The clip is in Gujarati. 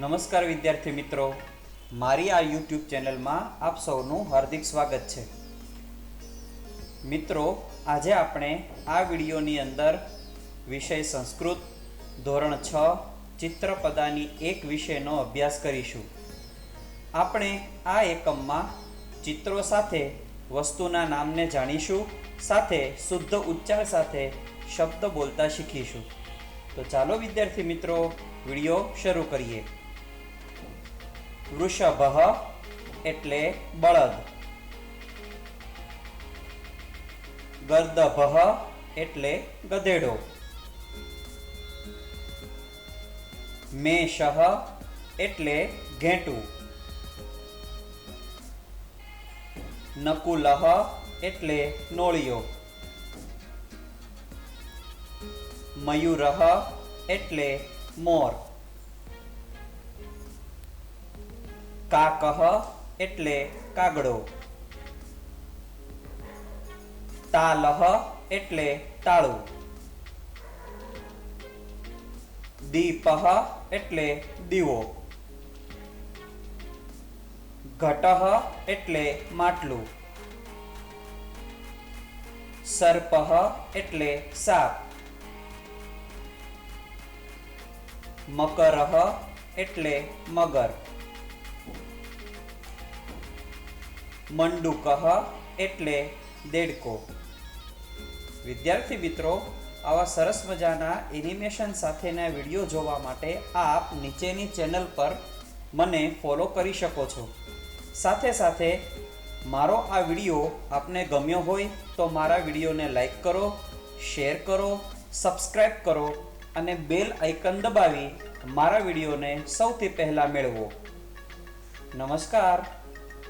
નમસ્કાર વિદ્યાર્થી મિત્રો, મારી આ યુટ્યુબ ચેનલમાં આપ સૌનું હાર્દિક સ્વાગત છે। મિત્રો, આજે આપણે આ વિડીયોની અંદર વિષય સંસ્કૃત ધોરણ 6 ચિત્રપદાની એક વિષયનો અભ્યાસ કરીશું। આપણે આ એકમમાં ચિત્રો સાથે વસ્તુના નામને જાણીશું, સાથે શુદ્ધ ઉચ્ચાર સાથે શબ્દ બોલતા શીખીશું। તો ચાલો વિદ્યાર્થી મિત્રો, વિડીયો શરૂ કરીએ। વૃષભ એટલે બળદ, ગર્દભ એટલે ગધેડો, મેષ એટલે ઘેટું, નકુલ એટલે નોળિયો, મયુર એટલે મોર, કાક એટલે કાગડો, તાલ એટલે તાળું, દીપ એટલે દીવો, ઘટ એટલે માટલું, સર્પ એટલે સાપ, મકર એટલે મગર, મંડુક એટલે દેડકો। વિદ્યાર્થી મિત્રો, આવા સરસ મજાના એનિમેશન સાથેના વિડીયો જોવા માટે આપ નીચેની ચેનલ પર મને ફોલો કરી શકો છો। સાથે સાથે મારો આ વિડીયો આપને ગમ્યો હોય તો મારા વિડીયોને લાઈક કરો, શેર કરો, સબસ્ક્રાઈબ કરો અને બેલ આઇકન દબાવી મારા વિડીયોને સૌથી પહેલાં મેળવો। નમસ્કાર।